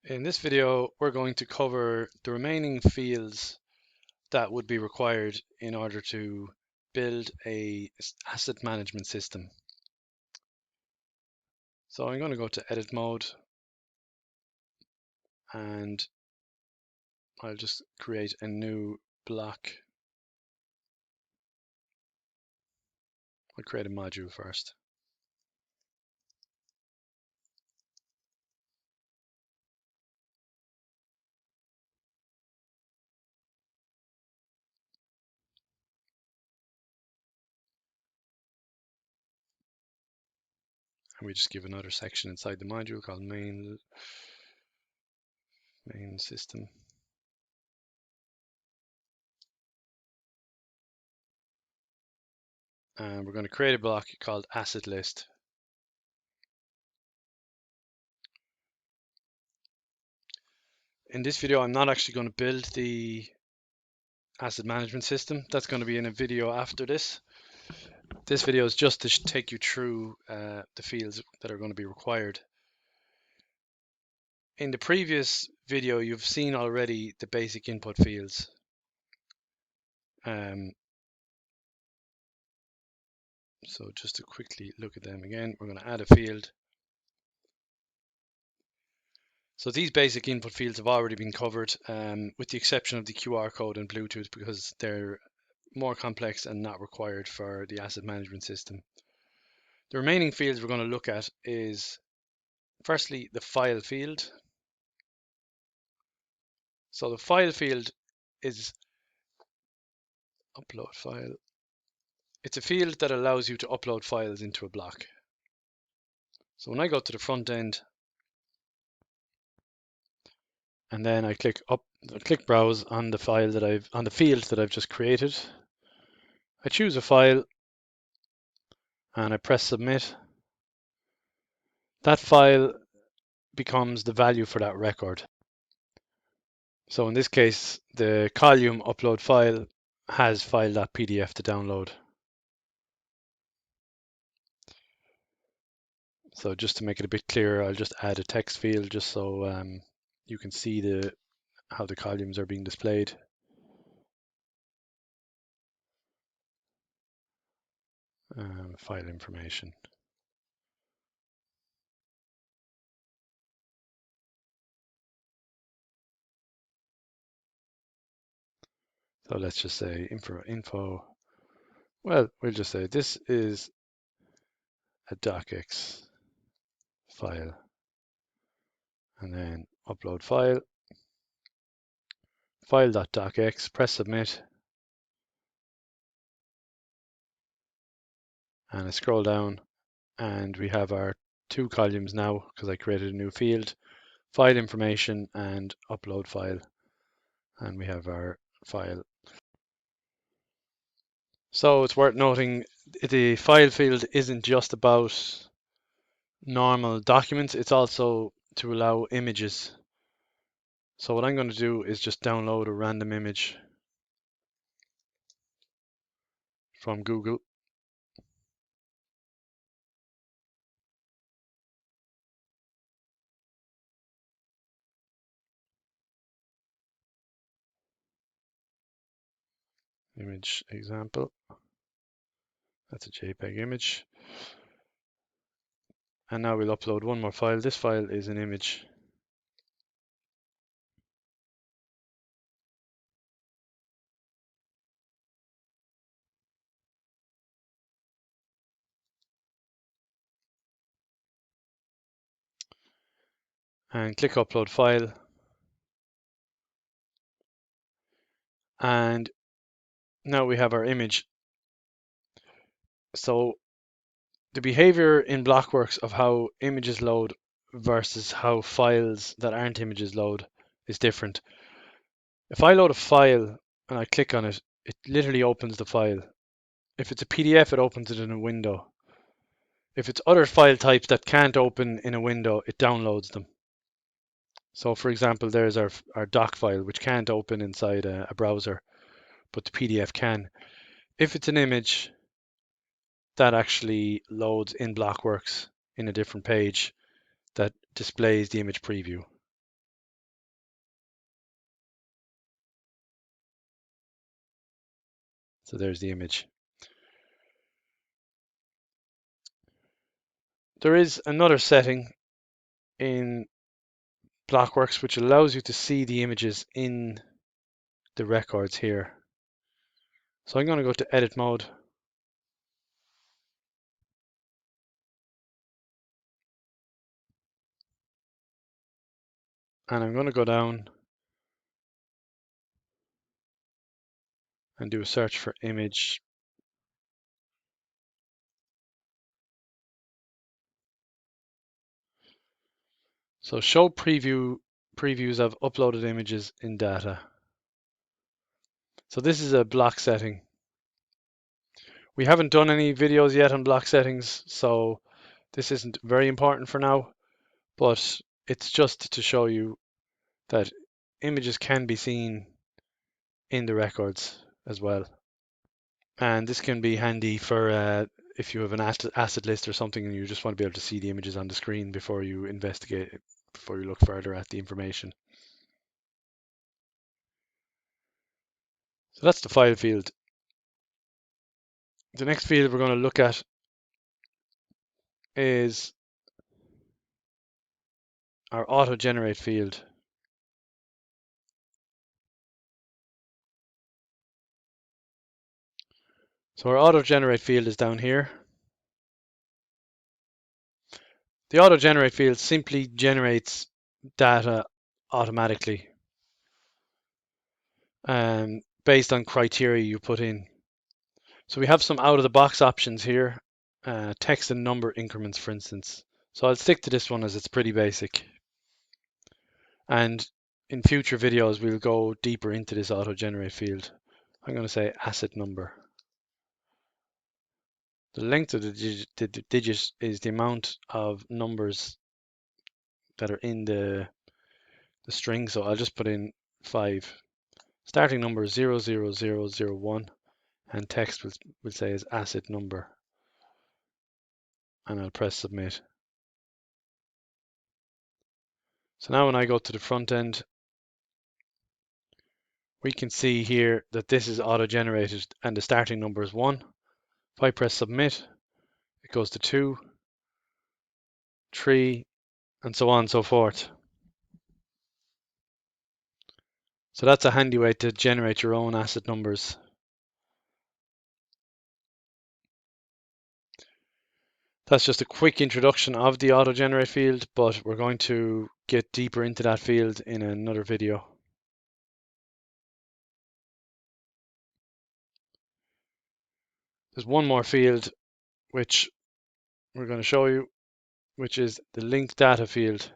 In this video, we're going to cover the remaining fields that would be required in order to build a asset management system. So I'm going to go to edit mode and I'll just create a new block. I'll create a module first. And we just give another section inside the module called main system. And we're going to create a block called asset list. In this video, I'm not actually going to build the asset management system. That's going to be in a video after this. This video is just to take you through the fields that are going to be required. In the previous video, you've seen already the basic input fields. So just to quickly look at them again, we're going to add a field. So these basic input fields have already been covered, with the exception of the QR code and Bluetooth, because they're more complex and not required for the asset management system. The remaining fields we're going to look at is firstly the file field. So the file field is upload file. It's a field that allows you to upload files into a block. So when I go to the front end and then I click browse on the field that I've just created, I choose a file and I press submit. That file becomes the value for that record. So in this case, the column upload file has file.pdf to download. So just to make it a bit clearer, I'll just add a text field just so you can see how the columns are being displayed. File information. So let's just say info. Well, we'll just say this is a docx file, and then upload file, file.docx, press submit, and I scroll down, and we have our two columns now because I created a new field, file information and upload file, and we have our file. So it's worth noting the file field isn't just about normal documents, it's also to allow images. So what I'm going to do is just download a random image from Google. Image example. That's a JPEG image. And now we'll upload one more file. This file is an image. And click upload file. And now we have our image. So the behavior in Blocworx of how images load versus how files that aren't images load is different. If I load a file and I click on it, it literally opens the file. If it's a PDF, it opens it in a window. If it's other file types that can't open in a window, it downloads them. So for example, there's our doc file, which can't open inside a browser, but the PDF can. If it's an image, that actually loads in Blocworx in a different page that displays the image preview. So there's the image. There is another setting in Blocworx which allows you to see the images in the records here. So I'm going to go to edit mode. And I'm going to go down and do a search for image. So show previews of uploaded images in data. So this is a block setting. We haven't done any videos yet on block settings, so this isn't very important for now, but it's just to show you that images can be seen in the records as well. And this can be handy for if you have an asset list or something and you just want to be able to see the images on the screen before you investigate it, before you look further at the information. So that's the file field. The next field we're going to look at is our auto-generate field. So our auto-generate field is down here. The auto-generate field simply generates data automatically based on criteria you put in. So we have some out-of-the-box options here, text and number increments, for instance. So I'll stick to this one as it's pretty basic. And in future videos, we'll go deeper into this auto-generate field. I'm going to say asset number. The length of the digit is the amount of numbers that are in the string. So I'll just put in 5. Starting number is 00001 and text will say is asset number. And I'll press submit. So now when I go to the front end, we can see here that this is auto-generated and the starting number is 1. If I press submit, it goes to 2, 3, and so on and so forth. So that's a handy way to generate your own asset numbers. That's just a quick introduction of the auto-generate field, but we're going to get deeper into that field in another video. There's one more field which we're going to show you, which is the linked data field.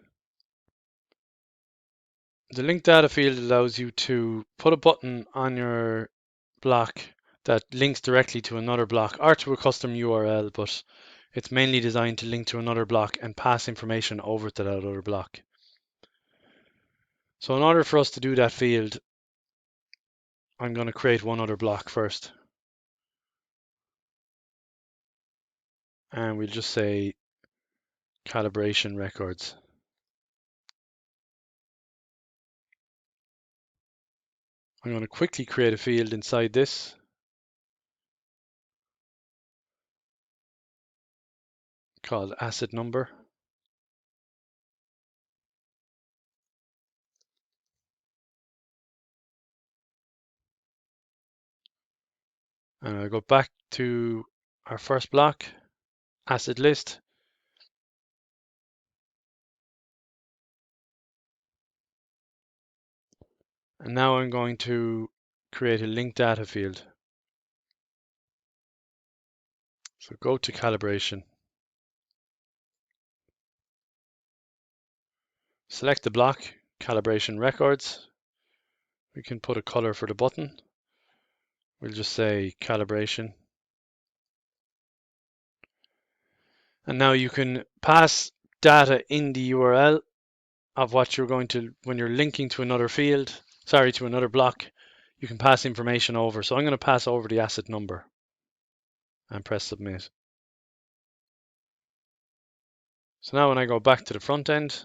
The linked data field allows you to put a button on your block that links directly to another block or to a custom URL, but it's mainly designed to link to another block and pass information over to that other block. So in order for us to do that field, I'm going to create one other block first. And we'll just say calibration records. I'm going to quickly create a field inside this. Called asset number. And I'll go back to our first block, asset list. And now I'm going to create a linked data field. So go to calibration. Select the block, calibration records. We can put a color for the button. We'll just say calibration. And now you can pass data in the URL of what you're going to, when you're linking to another field, to another block, you can pass information over. So I'm going to pass over the asset number and press submit. So now when I go back to the front end,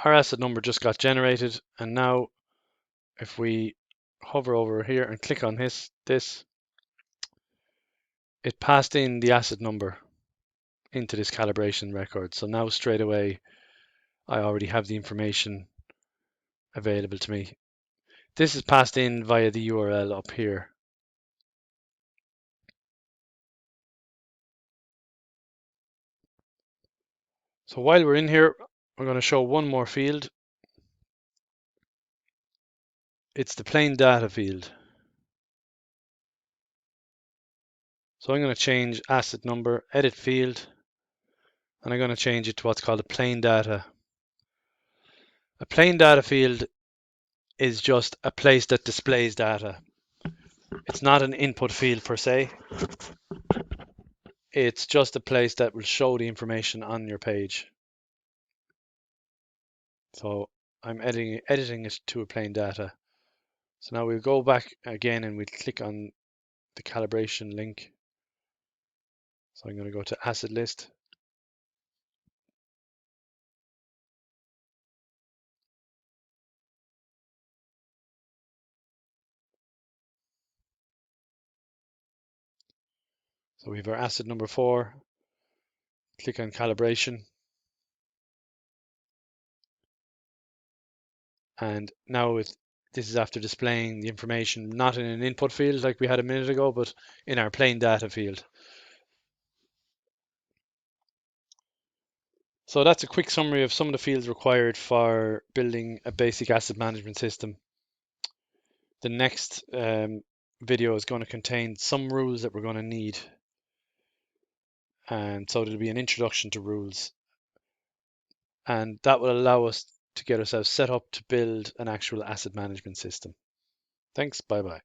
our asset number just got generated. And now if we hover over here and click on this, it passed in the asset number into this calibration record. So now straight away, I already have the information available to me. This is passed in via the URL up here. So while we're in here, we're going to show one more field. It's the plain data field. So I'm going to change asset number, edit field, and I'm going to change it to what's called a plain data. A plain data field is just a place that displays data. It's not an input field per se. It's just a place that will show the information on your page. So I'm editing it to a plain data. So now we'll go back again and we'll click on the calibration link. So I'm going to go to asset list. So we have our asset number 4. Click on calibration. And now this is after displaying the information not in an input field like we had a minute ago, but in our plain data field. So that's a quick summary of some of the fields required for building a basic asset management system. The next video is going to contain some rules that we're going to need. And so there'll be an introduction to rules. And that will allow us to get ourselves set up to build an actual asset management system. Thanks, bye bye.